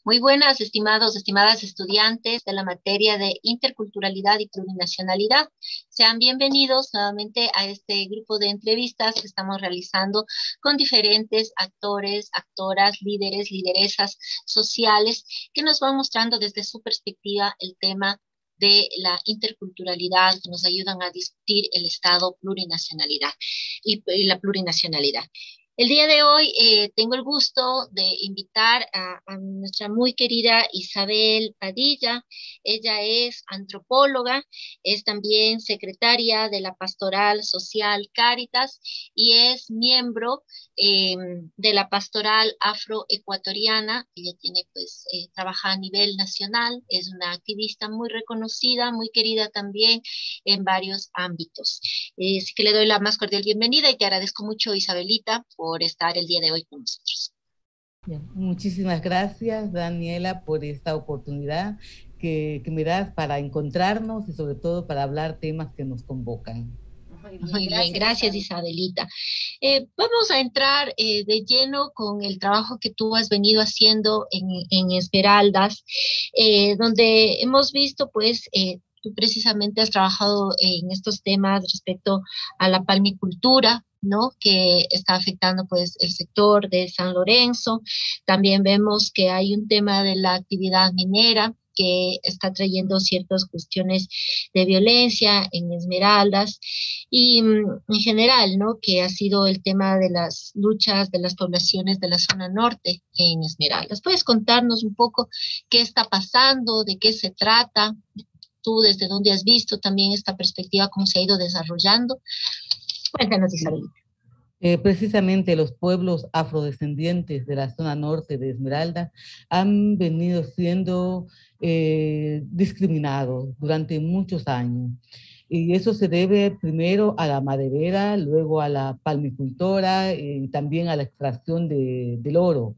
Muy buenas, estimadas estudiantes de la materia de interculturalidad y plurinacionalidad. Sean bienvenidos nuevamente a este grupo de entrevistas que estamos realizando con diferentes actores, actoras, líderes, lideresas sociales que nos van mostrando desde su perspectiva el tema de la interculturalidad, que nos ayudan a discutir el estado plurinacionalidad y la plurinacionalidad. El día de hoy tengo el gusto de invitar a nuestra muy querida Isabel Padilla. Ella es antropóloga, es también secretaria de la Pastoral Social Cáritas y es miembro eh, de la Pastoral Afroecuatoriana. Ella tiene, trabaja a nivel nacional, es una activista muy reconocida, muy querida también en varios ámbitos. Así que le doy la más cordial bienvenida y te agradezco mucho, Isabelita, por estar el día de hoy con nosotros. Bien, muchísimas gracias, Daniela, por esta oportunidad que me das para encontrarnos y sobre todo para hablar temas que nos convocan. Muy bien, gracias, Isabelita. Vamos a entrar de lleno con el trabajo que tú has venido haciendo en Esmeraldas, donde hemos visto, tú precisamente has trabajado en estos temas respecto a la palmicultura, ¿no? Que está afectando pues el sector de San Lorenzo. También vemos que hay un tema de la actividad minera que está trayendo ciertas cuestiones de violencia en Esmeraldas y en general, ¿no? Que ha sido el tema de las luchas de las poblaciones de la zona norte en Esmeraldas. ¿Puedes contarnos un poco qué está pasando, de qué se trata? Tú desde dónde has visto también esta perspectiva, cómo se ha ido desarrollando. Cuéntanos, Isabelita. Precisamente los pueblos afrodescendientes de la zona norte de Esmeralda han venido siendo discriminados durante muchos años. Y eso se debe primero a la maderera, luego a la palmicultora y también a la extracción del oro.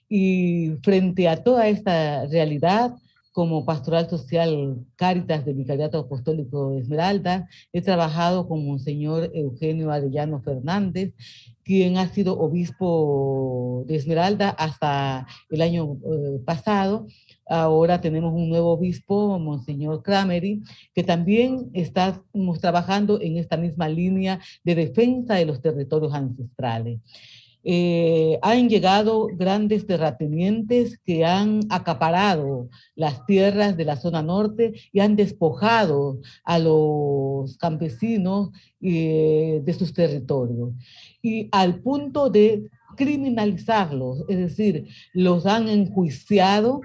Y frente a toda esta realidad, como Pastoral Social Cáritas del Vicariato Apostólico de Esmeralda, he trabajado con Monseñor Eugenio Arellano Fernández, quien ha sido obispo de Esmeralda hasta el año pasado. Ahora tenemos un nuevo obispo, Monseñor Cramery, que también estamos trabajando en esta misma línea de defensa de los territorios ancestrales. Han llegado grandes terratenientes que han acaparado las tierras de la zona norte y han despojado a los campesinos de sus territorios. Y al punto de criminalizarlos, es decir, los han enjuiciado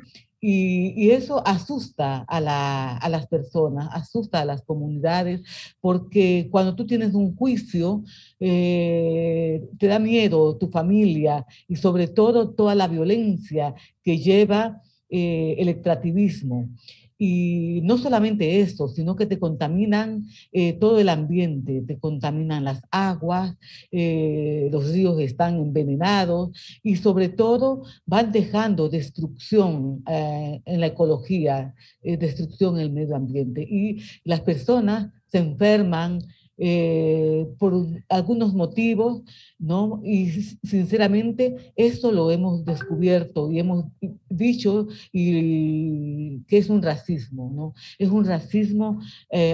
y eso asusta a las personas, asusta a las comunidades, porque cuando tú tienes un juicio, te da miedo tu familia y sobre todo toda la violencia que lleva el extractivismo. Y no solamente eso, sino que te contaminan todo el ambiente, te contaminan las aguas, los ríos están envenenados y sobre todo van dejando destrucción en la ecología, destrucción en el medio ambiente. Y las personas se enferman, por algunos motivos, ¿no? Y sinceramente eso lo hemos descubierto y hemos dicho que es un racismo, ¿no? Es un racismo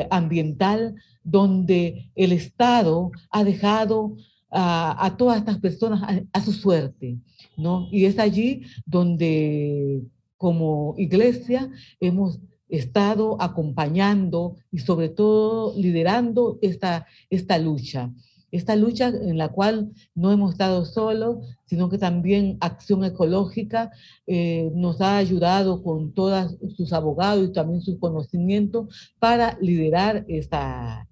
ambiental donde el Estado ha dejado a todas estas personas a su suerte, ¿no? Y es allí donde como iglesia hemos estado acompañando y sobre todo liderando esta lucha en la cual no hemos estado solos, sino que también Acción Ecológica nos ha ayudado con todos sus abogados y también sus conocimientos para liderar esta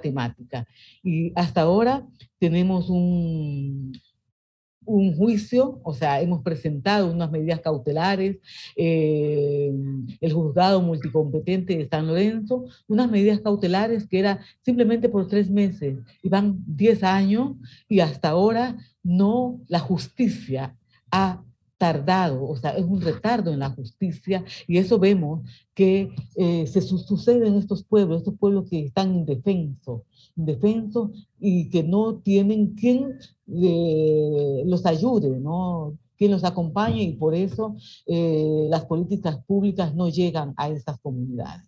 temática. Y hasta ahora tenemos un juicio, o sea, hemos presentado unas medidas cautelares, el juzgado multicompetente de San Lorenzo, unas medidas cautelares que era simplemente por 3 meses, y van 10 años, y hasta ahora no, la justicia ha tardado, o sea, es un retardo en la justicia, y eso vemos que sucede en estos pueblos que están indefensos y que no tienen quien los ayude, ¿no? quien los acompañe y por eso las políticas públicas no llegan a estas comunidades.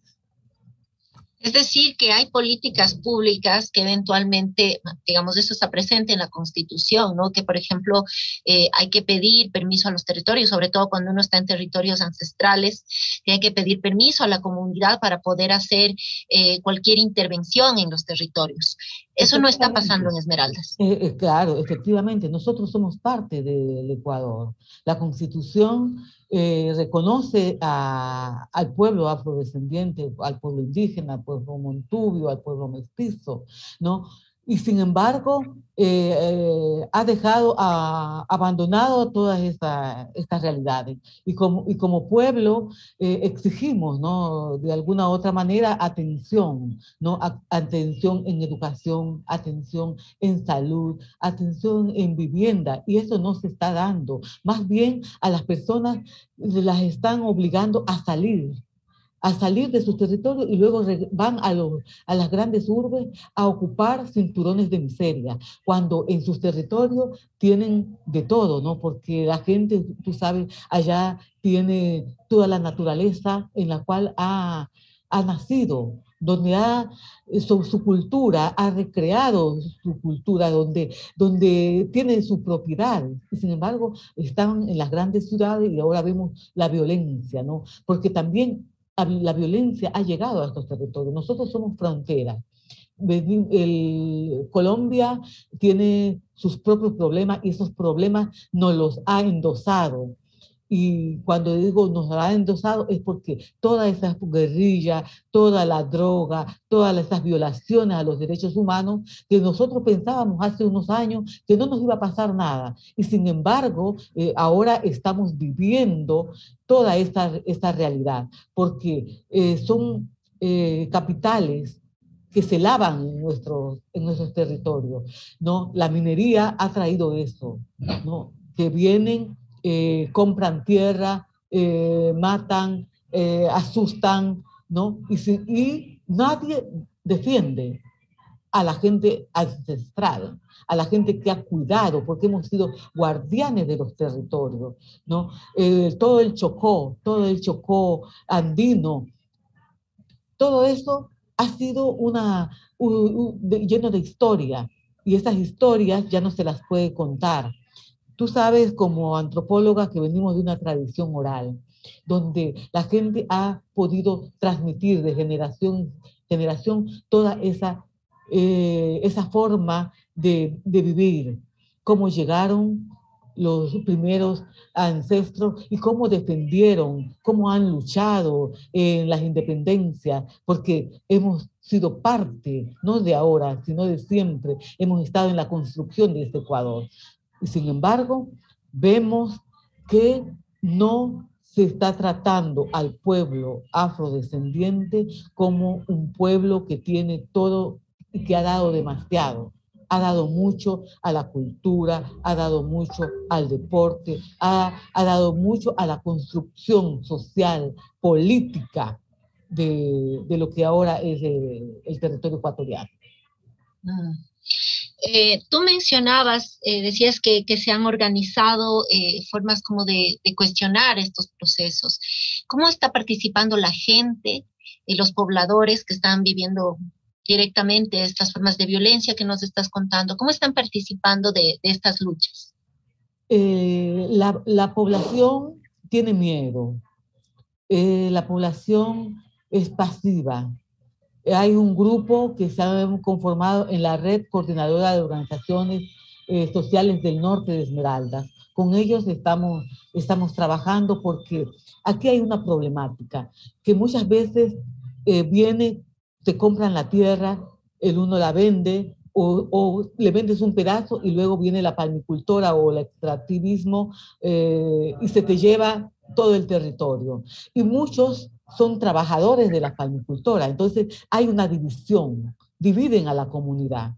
Es decir, que hay políticas públicas que eventualmente, digamos, eso está presente en la Constitución, ¿no? Que, por ejemplo, hay que pedir permiso a los territorios, sobre todo cuando uno está en territorios ancestrales, tiene que pedir permiso a la comunidad para poder hacer cualquier intervención en los territorios. Eso no está pasando en Esmeraldas. Claro, efectivamente, nosotros somos parte del Ecuador. La Constitución reconoce al pueblo afrodescendiente, al pueblo indígena, al pueblo montubio, al pueblo mestizo, ¿no? Y sin embargo, ha dejado abandonado todas estas realidades. Y como pueblo exigimos, ¿no? De alguna u otra manera, atención, ¿no? Atención en educación, atención en salud, atención en vivienda. Y eso no se está dando. Más bien a las personas las están obligando a salir de sus territorios y luego van a las grandes urbes a ocupar cinturones de miseria, cuando en sus territorios tienen de todo, ¿no? Porque la gente, tú sabes, allá tiene toda la naturaleza en la cual ha nacido, donde su cultura, ha recreado su cultura, donde tiene su propiedad. Y sin embargo, están en las grandes ciudades y ahora vemos la violencia, ¿no? Porque también la violencia ha llegado a estos territorios. Nosotros somos frontera. Colombia tiene sus propios problemas y esos problemas nos los ha endosado. Y cuando digo nos ha endosado es porque toda esa guerrilla, toda la droga, todas esas violaciones a los derechos humanos, que nosotros pensábamos hace unos años que no nos iba a pasar nada. Y sin embargo, ahora estamos viviendo toda esta realidad, porque son capitales que se lavan en nuestros territorios, ¿no? La minería ha traído eso, ¿no? Que vienen, compran tierra, matan, asustan, ¿no? Y nadie defiende a la gente ancestral, a la gente que ha cuidado, porque hemos sido guardianes de los territorios, ¿no? Todo el Chocó andino, todo eso ha sido lleno de historia, y esas historias ya no se las puede contar. Tú sabes, como antropóloga, que venimos de una tradición oral, donde la gente ha podido transmitir de generación en generación toda esa forma de vivir, cómo llegaron los primeros ancestros y cómo defendieron, cómo han luchado en las independencias, porque hemos sido parte, no de ahora, sino de siempre, hemos estado en la construcción de este Ecuador. Y sin embargo, vemos que no se está tratando al pueblo afrodescendiente como un pueblo que tiene todo y que ha dado demasiado. Ha dado mucho a la cultura, ha dado mucho al deporte, ha dado mucho a la construcción social, política de lo que ahora es el territorio ecuatoriano. Tú mencionabas, decías que se han organizado formas como de cuestionar estos procesos. ¿Cómo está participando la gente, los pobladores que están viviendo directamente estas formas de violencia que nos estás contando? ¿Cómo están participando de estas luchas? La población tiene miedo. La población es pasiva. Hay un grupo que se ha conformado en la Red Coordinadora de Organizaciones Sociales del Norte de Esmeraldas. Con ellos estamos trabajando porque aquí hay una problemática, que muchas veces te compran la tierra, el uno la vende, o le vendes un pedazo y luego viene la palmicultora o el extractivismo y se te lleva todo el territorio. Y muchos son trabajadores de la palmicultora. Entonces hay una división, dividen a la comunidad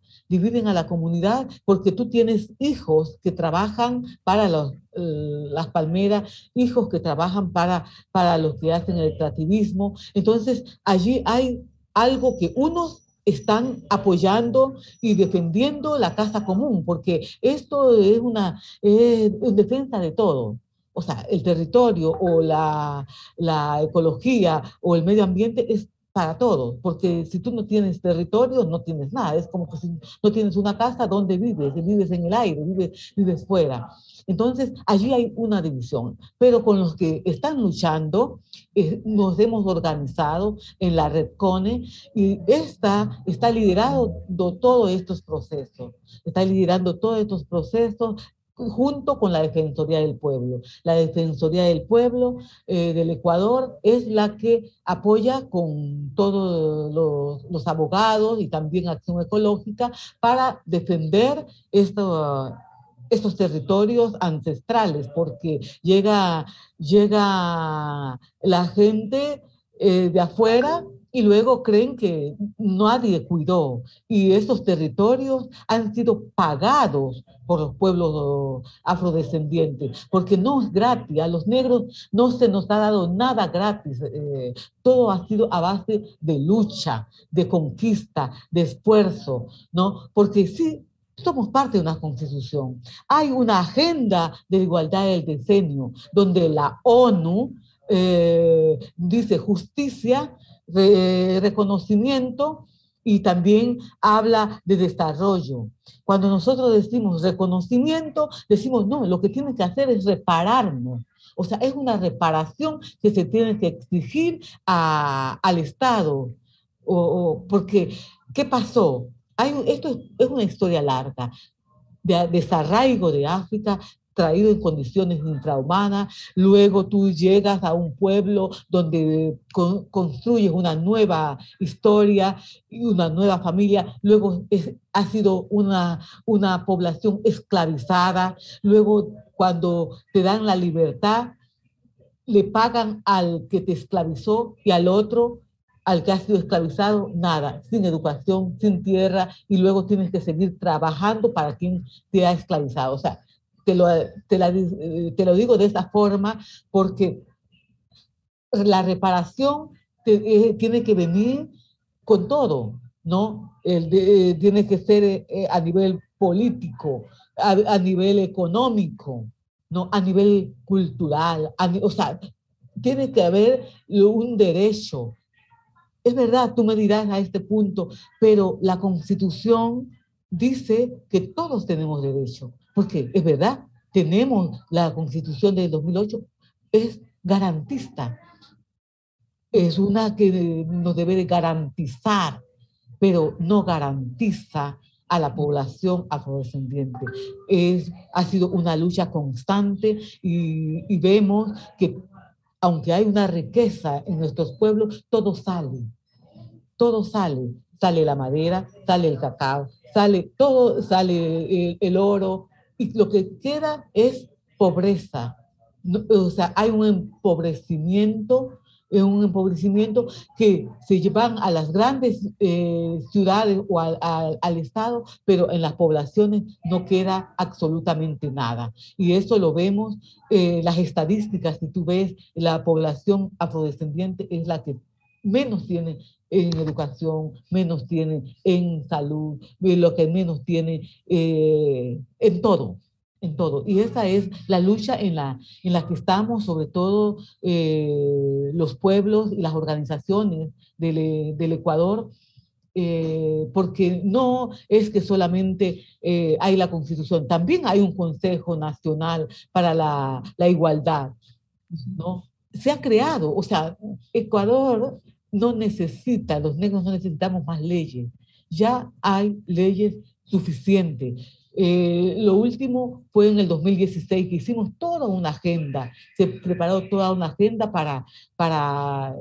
porque tú tienes hijos que trabajan para las palmeras, hijos que trabajan para los que hacen el extractivismo. Entonces allí hay algo que unos están apoyando y defendiendo la casa común, porque esto es en defensa de todo. O sea, el territorio o la ecología o el medio ambiente es para todos, porque si tú no tienes territorio, no tienes nada. Es como que si no tienes una casa, ¿dónde vives? Vives en el aire, vives fuera. Entonces, allí hay una división, pero con los que están luchando, nos hemos organizado en la Red CONE y esta está liderando todos estos procesos, está liderando todos estos procesos junto con la Defensoría del Pueblo. La Defensoría del Pueblo del Ecuador es la que apoya con todos los abogados y también Acción Ecológica para defender estos territorios ancestrales, porque llega la gente de afuera y luego creen que nadie cuidó. Y esos territorios han sido pagados por los pueblos afrodescendientes, porque no es gratis. A los negros no se nos ha dado nada gratis. Todo ha sido a base de lucha, de conquista, de esfuerzo, ¿no? Porque sí, somos parte de una constitución. Hay una agenda de igualdad del decenio, donde la ONU dice justicia, reconocimiento y también habla de desarrollo. Cuando nosotros decimos reconocimiento, decimos, no, lo que tiene que hacer es repararnos. O sea, es una reparación que se tiene que exigir al Estado. Porque, ¿qué pasó? Esto es una historia larga de desarraigo de África traído en condiciones infrahumanas, luego tú llegas a un pueblo donde construyes una nueva historia y una nueva familia, luego ha sido una población esclavizada, luego cuando te dan la libertad, le pagan al que te esclavizó y al otro, al que ha sido esclavizado, nada, sin educación, sin tierra, y luego tienes que seguir trabajando para quien te ha esclavizado. O sea, te lo digo de esta forma porque la reparación tiene que venir con todo, ¿no? Tiene que ser a nivel político, a nivel económico, ¿no? A nivel cultural, o sea, tiene que haber un derecho. Es verdad, tú me dirás a este punto, pero la Constitución dice que todos tenemos derecho, porque es verdad, tenemos la Constitución del 2008, es garantista, es una que nos debe de garantizar, pero no garantiza a la población afrodescendiente. Ha sido una lucha constante y vemos que aunque hay una riqueza en nuestros pueblos, todo sale. Sale la madera, sale el cacao, sale todo, sale el oro, y lo que queda es pobreza. O sea, hay un empobrecimiento que se llevan a las grandes ciudades o al Estado, pero en las poblaciones no queda absolutamente nada. Y eso lo vemos, las estadísticas, si tú ves, la población afrodescendiente es la que menos tiene en educación, menos tiene en salud, lo que menos tiene en todo, en todo. Y esa es la lucha en la que estamos, sobre todo los pueblos y las organizaciones del Ecuador, porque no es que solamente hay la Constitución, también hay un Consejo Nacional para la Igualdad, ¿no? Se ha creado, o sea, Ecuador no necesita, los negros no necesitamos más leyes, ya hay leyes suficientes. Lo último fue en el 2016 que hicimos toda una agenda, se preparó toda una agenda para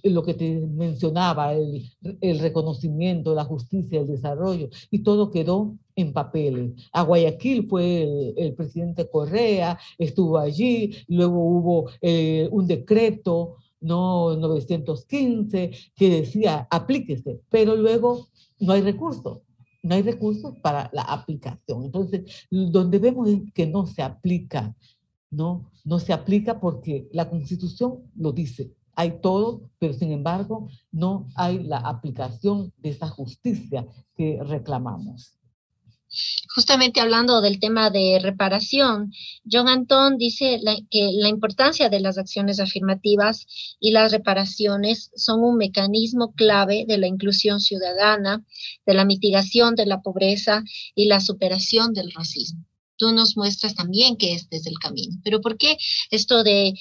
lo que te mencionaba, el reconocimiento, la justicia, el desarrollo, y todo quedó en papeles. A Guayaquil fue el presidente Correa, estuvo allí, luego hubo un decreto, no 915, que decía aplíquese, pero luego no hay recursos. No hay recursos para la aplicación. Entonces, donde vemos que no se aplica, no se aplica porque la Constitución lo dice, hay todo, pero sin embargo no hay la aplicación de esa justicia que reclamamos. Justamente hablando del tema de reparación, John Antón dice que la importancia de las acciones afirmativas y las reparaciones son un mecanismo clave de la inclusión ciudadana, de la mitigación de la pobreza y la superación del racismo. Tú nos muestras también que este es el camino. Pero ¿por qué esto de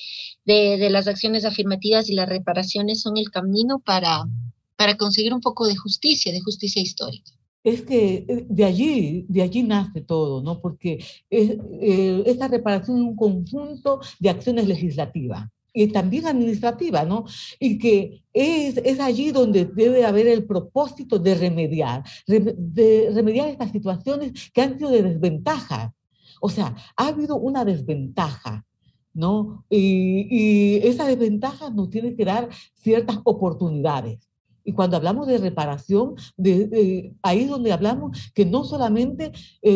las acciones afirmativas y las reparaciones son el camino para conseguir un poco de justicia histórica? Es que de allí nace todo, ¿no? Porque esta reparación es un conjunto de acciones legislativas y también administrativas, ¿no? Y que es allí donde debe haber el propósito de remediar estas situaciones que han sido de desventaja. O sea, ha habido una desventaja, ¿no? Y esa desventaja nos tiene que dar ciertas oportunidades. Y cuando hablamos de reparación, ahí es donde hablamos que no solamente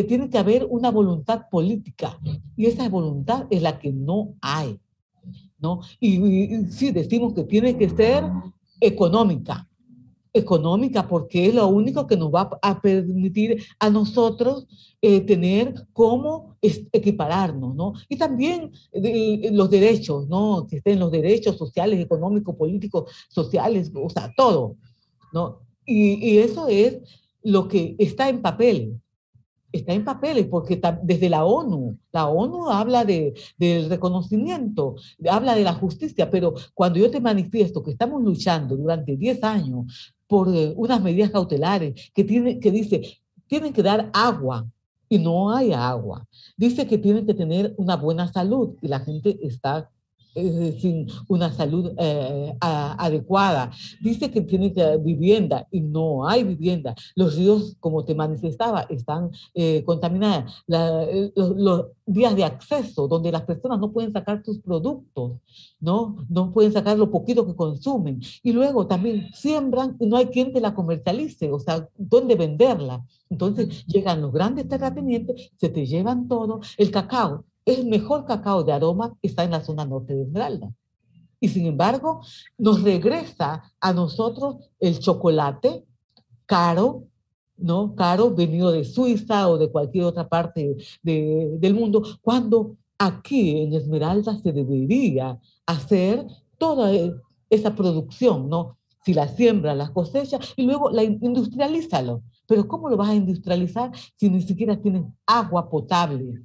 tiene que haber una voluntad política, y esa voluntad es la que no hay, ¿no? Y sí, decimos que tiene que ser económica, económica, porque es lo único que nos va a permitir a nosotros tener cómo equipararnos, ¿no? Y también los derechos, ¿no? Que estén los derechos sociales, económicos, políticos, sociales, o sea, todo, ¿no? Y eso es lo que está en papeles, porque desde la ONU habla del reconocimiento, habla de la justicia, pero cuando yo te manifiesto que estamos luchando durante 10 años por unas medidas cautelares que dice, tienen que dar agua, y no hay agua. Dice que tienen que tener una buena salud, y la gente está sin una salud adecuada. Dice que tiene vivienda y no hay vivienda. Los ríos, como te manifestaba, están contaminados. Los vías de acceso, donde las personas no pueden sacar sus productos, ¿no? No pueden sacar lo poquito que consumen. Y luego también siembran y no hay quien te la comercialice, o sea, ¿dónde venderla? Entonces llegan los grandes terratenientes, se te llevan todo. El cacao, el mejor cacao de aroma está en la zona norte de Esmeralda. Y sin embargo, nos regresa a nosotros el chocolate caro, ¿no? Caro, venido de Suiza o de cualquier otra parte del mundo, cuando aquí en Esmeralda se debería hacer toda esa producción, ¿no? Si la siembra, la cosecha y luego la industrialízalo. Pero ¿cómo lo vas a industrializar si ni siquiera tienes agua potable?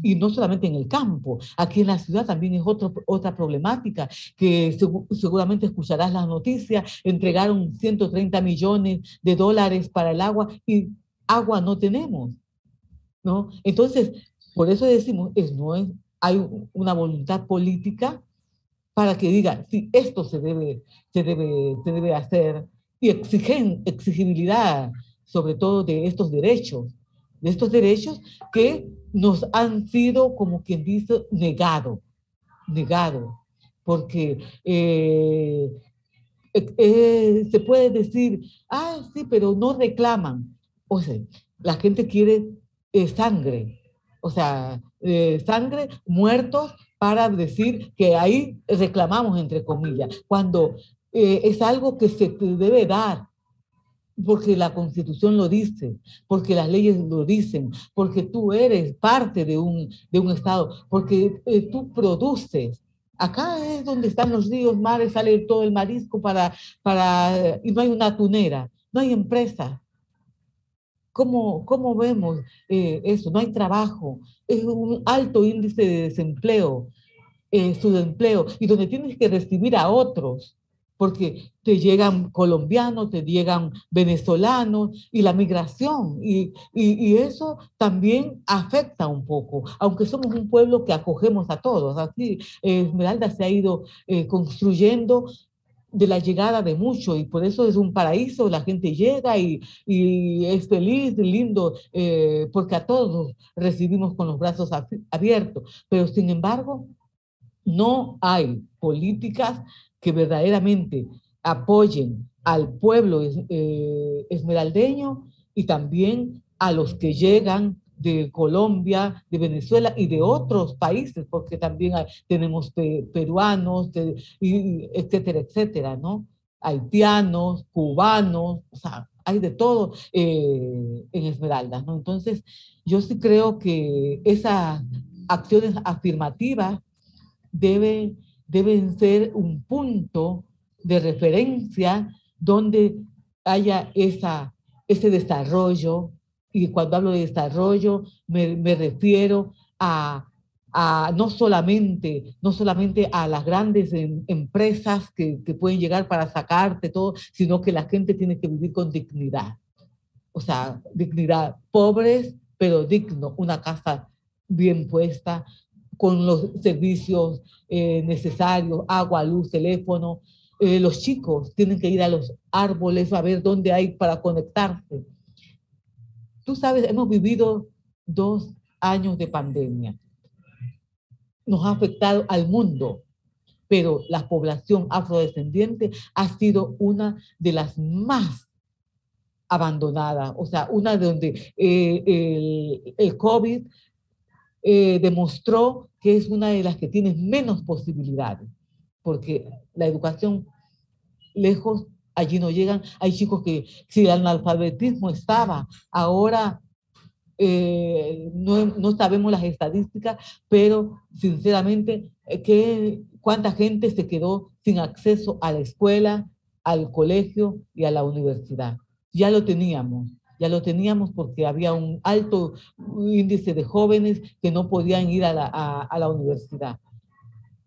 Y no solamente en el campo, aquí en la ciudad también es otra problemática, que seguramente escucharás las noticias, entregaron 130 millones de dólares para el agua y agua no tenemos, ¿no? Entonces, por eso decimos, hay una voluntad política para que diga, si esto se debe hacer, y exigibilidad, sobre todo de estos derechos que nos han sido, como quien dice, negado, porque se puede decir, sí, pero no reclaman. O sea, la gente quiere sangre, o sea, sangre, muertos, para decir que ahí reclamamos, entre comillas, cuando es algo que se te debe dar, porque la Constitución lo dice, porque las leyes lo dicen, porque tú eres parte de un Estado, porque tú produces. Acá es donde están los ríos, mares, sale todo el marisco y no hay una tunera, no hay empresa. ¿Cómo vemos eso? No hay trabajo, es un alto índice de desempleo, subempleo, y donde tienes que recibir a otros, porque te llegan colombianos, te llegan venezolanos, y la migración, y eso también afecta un poco, aunque somos un pueblo que acogemos a todos. Así, Esmeralda se ha ido construyendo de la llegada de muchos, y por eso es un paraíso, la gente llega y es feliz, lindo, porque a todos recibimos con los brazos abiertos, pero sin embargo, no hay políticas que verdaderamente apoyen al pueblo esmeraldeño y también a los que llegan de Colombia, de Venezuela y de otros países, porque también tenemos peruanos, etcétera, etcétera, ¿no? Haitianos, cubanos, o sea, hay de todo en Esmeraldas, ¿no? Entonces, yo sí creo que esas acciones afirmativas deben, deben ser un punto de referencia donde haya ese desarrollo. Y cuando hablo de desarrollo, me refiero no solamente a las grandes empresas que pueden llegar para sacarte todo, sino que la gente tiene que vivir con dignidad. O sea, dignidad, pobres, pero digno, una casa bien puesta, con los servicios necesarios, agua, luz, teléfono. Los chicos tienen que ir a los árboles a ver dónde hay para conectarse. Tú sabes, hemos vivido 2 años de pandemia. Nos ha afectado al mundo, pero la población afrodescendiente ha sido una de las más abandonada, o sea, una donde el COVID demostró que es una de las que tiene menos posibilidades, porque la educación lejos, allí no llegan. Hay chicos que si el analfabetismo estaba, ahora no sabemos las estadísticas, pero sinceramente, ¿cuánta gente se quedó sin acceso a la escuela, al colegio y a la universidad? Ya lo teníamos porque había un alto índice de jóvenes que no podían ir a la universidad.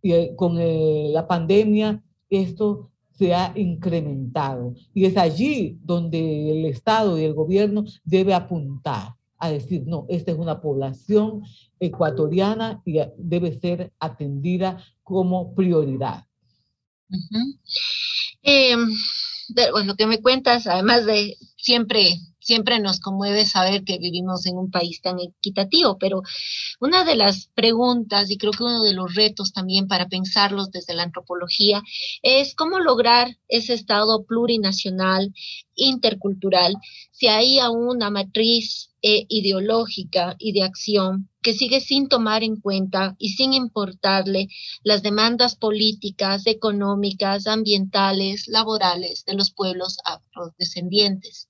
Y con la pandemia esto se ha incrementado. Y es allí donde el Estado y el gobierno debe apuntar a decir, no, esta es una población ecuatoriana y debe ser atendida como prioridad. Uh-huh. Bueno, lo que me cuentas, además de siempre nos conmueve saber que vivimos en un país tan equitativo, pero una de las preguntas, y creo que uno de los retos también para pensarlos desde la antropología, es cómo lograr ese estado plurinacional, intercultural, si hay aún una matriz ideológica y de acción que sigue sin tomar en cuenta y sin importarle las demandas políticas, económicas, ambientales, laborales de los pueblos afrodescendientes.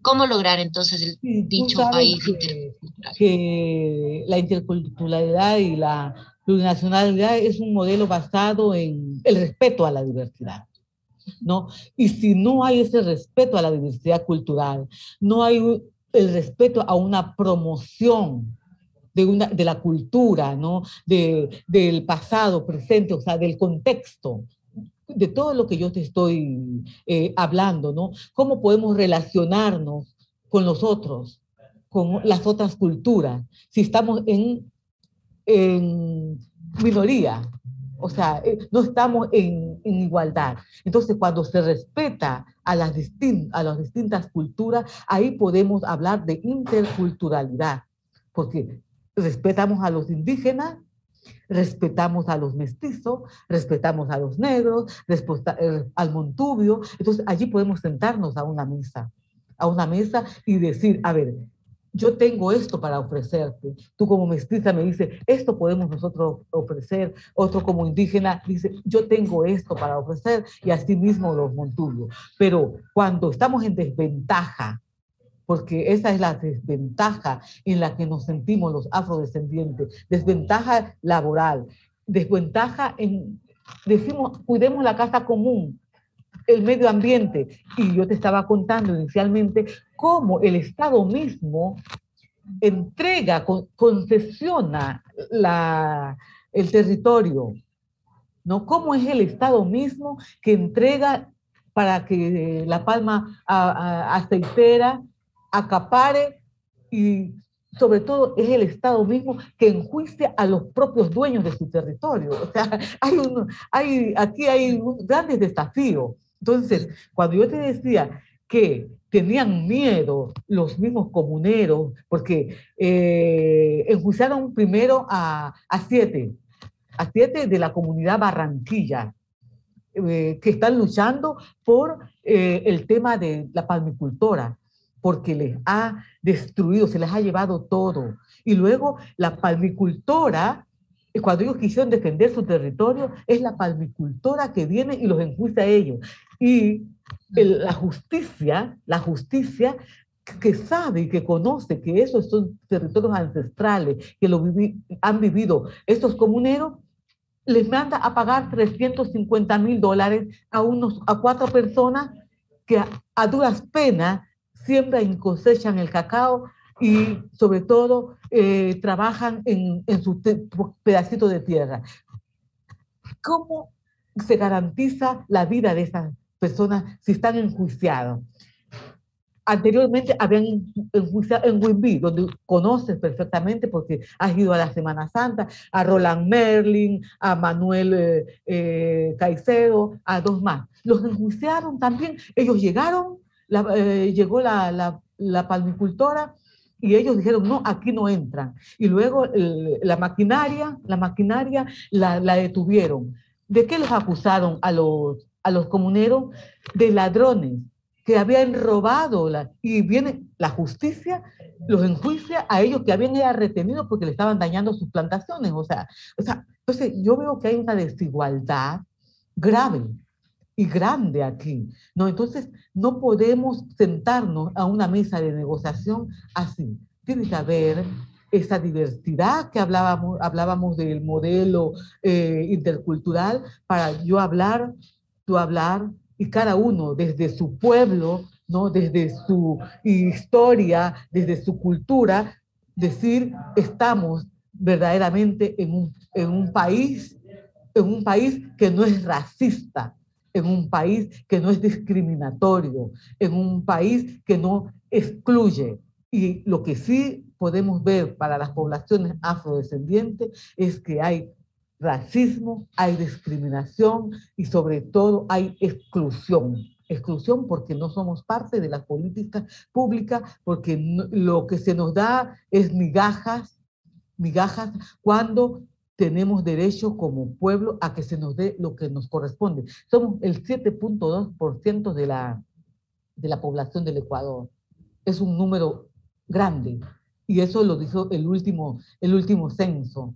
¿Cómo lograr entonces el Sí, tú dicho sabes país intercultural? que la interculturalidad y la plurinacionalidad es un modelo basado en el respeto a la diversidad, ¿no? Y si no hay ese respeto a la diversidad cultural, no hay el respeto a una promoción de la cultura, ¿no? Del pasado, presente, o sea, del contexto, de todo lo que yo te estoy hablando, ¿no? ¿Cómo podemos relacionarnos con los otros, con las otras culturas, si estamos en minoría? O sea, no estamos en igualdad. Entonces, cuando se respeta a las distintas culturas, ahí podemos hablar de interculturalidad, porque respetamos a los indígenas, respetamos a los mestizos, respetamos a los negros, al montubio. Entonces, allí podemos sentarnos a una mesa y decir, a ver, yo tengo esto para ofrecerte. Tú como mestiza me dices, esto podemos nosotros ofrecer. Otro como indígena dice, yo tengo esto para ofrecer, y así mismo los montubios. Pero cuando estamos en desventaja, porque esa es la desventaja en la que nos sentimos los afrodescendientes, desventaja laboral, desventaja decimos, cuidemos la casa común, el medio ambiente. Y yo te estaba contando inicialmente cómo el Estado mismo entrega, concesiona el territorio, ¿no? ¿Cómo es el Estado mismo que entrega para que la palma aceitera acapare, y sobre todo es el Estado mismo que enjuicia a los propios dueños de su territorio? O sea, aquí hay grandes desafíos. Entonces, cuando yo te decía que tenían miedo los mismos comuneros, porque enjuiciaron primero a 7 de la comunidad Barranquilla, que están luchando por el tema de la palmicultora. porque les ha destruido, se les ha llevado todo. Y luego la palmicultora, cuando ellos quisieron defender su territorio, es la palmicultora que viene y los enjuicia a ellos. Y la justicia que sabe y que conoce que esos son territorios ancestrales, que han vivido estos comuneros, les manda a pagar $350,000 a 4 personas que a duras penas siembran y cosechan el cacao y sobre todo trabajan en su pedacito de tierra. ¿Cómo se garantiza la vida de esas personas si están enjuiciados? Anteriormente habían enjuiciado en Whitby, donde conoces perfectamente porque has ido a la Semana Santa, a Roland Merlin, a Manuel Caicedo, a 2 más. Los enjuiciaron también. Ellos llegaron, llegó la palmicultora y ellos dijeron, no, aquí no entran. Y luego la maquinaria la detuvieron. ¿De qué los acusaron a los comuneros? De ladrones que habían robado, y viene la justicia, los enjuicia a ellos que habían ya retenido porque le estaban dañando sus plantaciones. Entonces yo veo que hay una desigualdad grave y grande aquí, ¿no? Entonces no podemos sentarnos a una mesa de negociación así. Tiene que haber esa diversidad que hablábamos del modelo intercultural para yo hablar, tú hablar, y cada uno desde su pueblo, ¿no? Desde su historia, desde su cultura, decir, estamos verdaderamente en un país que no es racista, en un país que no es discriminatorio, en un país que no excluye. Y lo que sí podemos ver para las poblaciones afrodescendientes es que hay racismo, hay discriminación y sobre todo hay exclusión. Exclusión porque no somos parte de las políticas públicas, porque lo que se nos da es migajas, cuando tenemos derecho como pueblo a que se nos dé lo que nos corresponde. Somos el 7.2% de la población del Ecuador. Es un número grande y eso lo dijo el último censo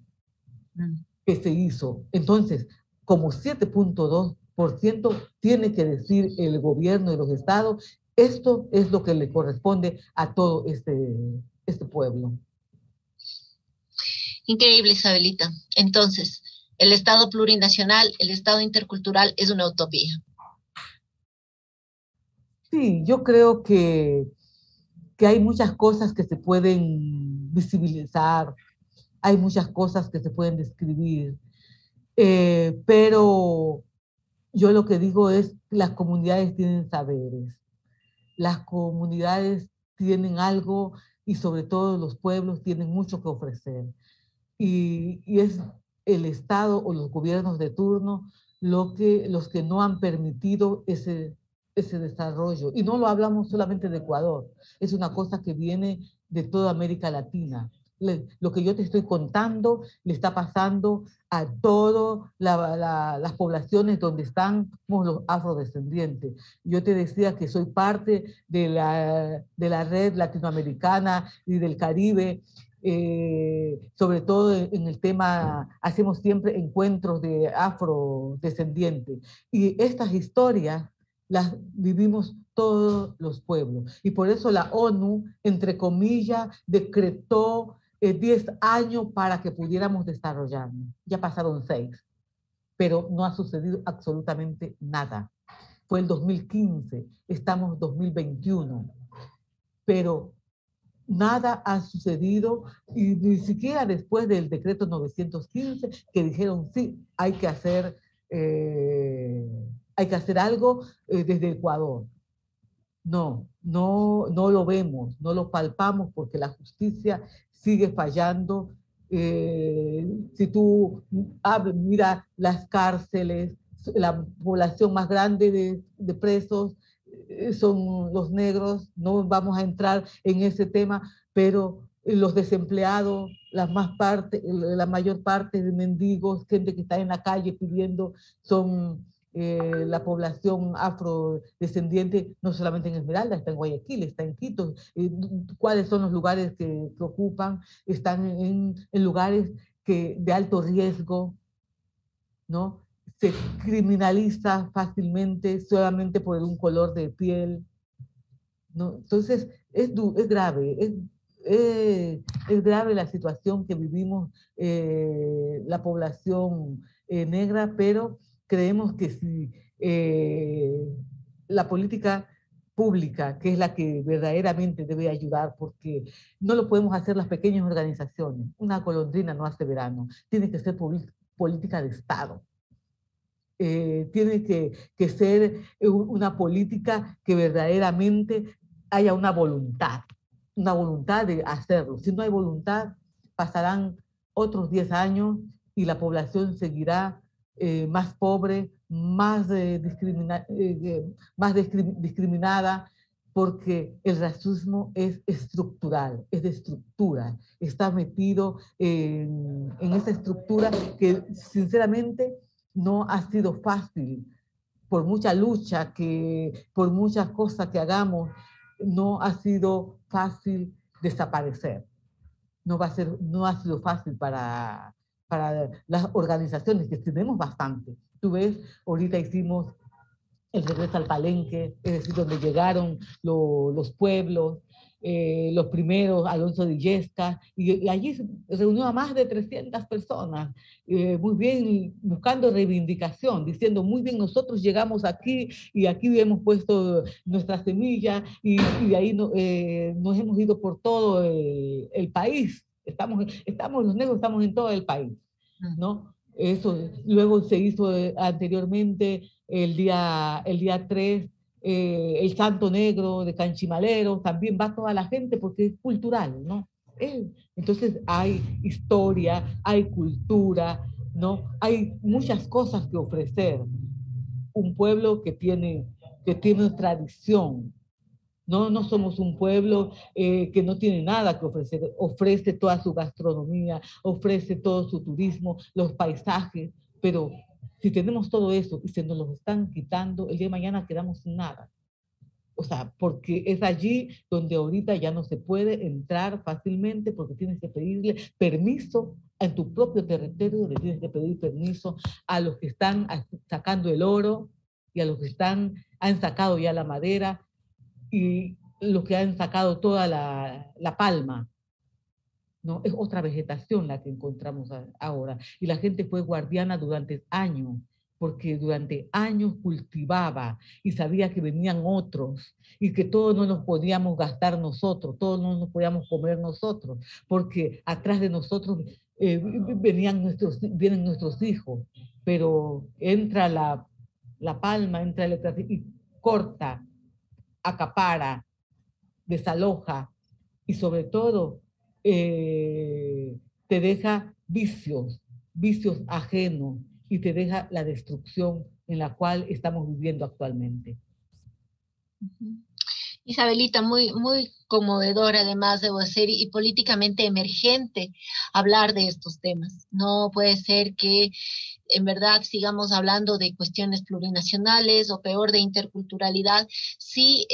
que se hizo. Entonces, como 7.2% tiene que decir el gobierno de los estados, esto es lo que le corresponde a todo este pueblo. Increíble, Isabelita. Entonces, el Estado plurinacional, el Estado intercultural es una utopía. Sí, yo creo que hay muchas cosas que se pueden visibilizar, hay muchas cosas que se pueden describir, pero yo lo que digo es que las comunidades tienen saberes, las comunidades tienen algo y sobre todo los pueblos tienen mucho que ofrecer. Y es el Estado o los gobiernos de turno los que no han permitido ese desarrollo. Y no lo hablamos solamente de Ecuador, es una cosa que viene de toda América Latina. Lo que yo te estoy contando le está pasando a todas las poblaciones donde están los afrodescendientes. Yo te decía que soy parte de la red latinoamericana y del Caribe, sobre todo en el tema, hacemos siempre encuentros de afrodescendientes. Y estas historias las vivimos todos los pueblos. Y por eso la ONU, entre comillas, decretó 10 años para que pudiéramos desarrollarnos. Ya pasaron 6, pero no ha sucedido absolutamente nada. Fue el 2015, estamos en 2021, pero nada ha sucedido y ni siquiera después del decreto 915 que dijeron sí, hay que hacer algo desde Ecuador. No lo vemos, no lo palpamos porque la justicia sigue fallando. Si tú mira las cárceles, la población más grande de presos son los negros, no vamos a entrar en ese tema, pero los desempleados, la mayor parte de mendigos, gente que está en la calle pidiendo, son la población afrodescendiente, no solamente en Esmeralda, está en Guayaquil, está en Quito. ¿Cuáles son los lugares que ocupan? Están en lugares de alto riesgo, ¿no? Se criminaliza fácilmente solamente por un color de piel, ¿no? Entonces, es grave, es grave la situación que vivimos la población negra, pero creemos que si la política pública, que es la que verdaderamente debe ayudar, porque no lo podemos hacer las pequeñas organizaciones. Una golondrina no hace verano, tiene que ser política de Estado. Tiene que ser una política que verdaderamente haya una voluntad de hacerlo. Si no hay voluntad, pasarán otros 10 años y la población seguirá más pobre, más discriminada, porque el racismo es estructural, es de estructura, está metido en esa estructura que sinceramente no ha sido fácil, por mucha lucha, por muchas cosas que hagamos, no ha sido fácil desaparecer. No ha sido fácil para las organizaciones, que tenemos bastante. Tú ves, ahorita hicimos el regreso al Palenque, es decir, donde llegaron los pueblos, los primeros, Alonso de Illescas, y allí se reunió a más de 300 personas, muy bien, buscando reivindicación, diciendo, muy bien, nosotros llegamos aquí y aquí hemos puesto nuestra semilla y ahí nos hemos ido por todo el país. Los negros estamos en todo el país, ¿no? Eso, luego se hizo anteriormente el día 3, el Santo Negro de Canchimalero, también va toda la gente porque es cultural, ¿no? Entonces hay historia, hay cultura, ¿no? Hay muchas cosas que ofrecer. Un pueblo que tiene tradición, no, no somos un pueblo que no tiene nada que ofrecer. Ofrece toda su gastronomía, ofrece todo su turismo, los paisajes, pero si tenemos todo eso y se nos lo están quitando, el día de mañana quedamos sin nada. O sea, porque es allí donde ahorita ya no se puede entrar fácilmente porque tienes que pedirle permiso en tu propio territorio, le tienes que pedir permiso a los que están sacando el oro y a los que han sacado ya la madera y los que han sacado toda la palma, ¿no? Es otra vegetación la que encontramos ahora. Y la gente fue guardiana durante años, porque durante años cultivaba y sabía que venían otros y que todos no nos podíamos gastar nosotros, todos no nos podíamos comer nosotros, porque atrás de nosotros vienen nuestros hijos, pero entra la palma, entra el y corta, acapara, desaloja y sobre todo te deja vicios ajenos y te deja la destrucción en la cual estamos viviendo actualmente. Isabelita, muy, muy conmovedor, además, debo decir, y políticamente emergente hablar de estos temas. No puede ser que en verdad sigamos hablando de cuestiones plurinacionales o peor de interculturalidad si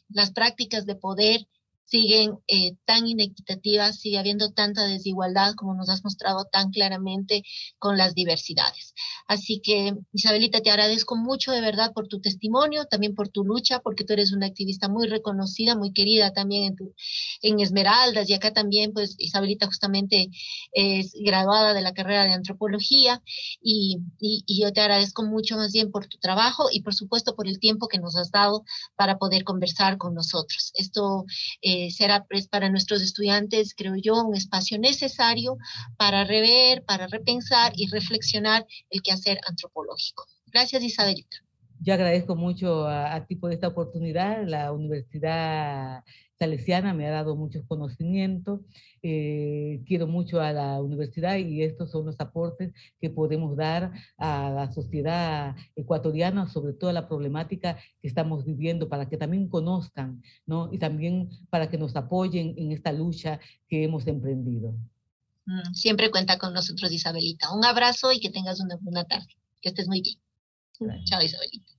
las prácticas de poder siguen tan inequitativas, sigue habiendo tanta desigualdad como nos has mostrado tan claramente con las diversidades. Así que, Isabelita, te agradezco mucho de verdad por tu testimonio, también por tu lucha, porque tú eres una activista muy reconocida, muy querida también en Esmeraldas, y acá también, pues, Isabelita justamente es graduada de la carrera de antropología, y yo te agradezco mucho más bien por tu trabajo y por supuesto por el tiempo que nos has dado para poder conversar con nosotros. Esto será pues, para nuestros estudiantes, creo yo, un espacio necesario para rever, para repensar y reflexionar el quehacer antropológico. Gracias, Isabelita. Yo agradezco mucho a ti por esta oportunidad. La Universidad Salesiana me ha dado muchos conocimientos. Quiero mucho a la universidad y estos son los aportes que podemos dar a la sociedad ecuatoriana, sobre todo a la problemática que estamos viviendo, para que también conozcan, ¿no? Y también para que nos apoyen en esta lucha que hemos emprendido. Siempre cuenta con nosotros, Isabelita. Un abrazo y que tengas una buena tarde. Que estés muy bien. Chao, Isabelita.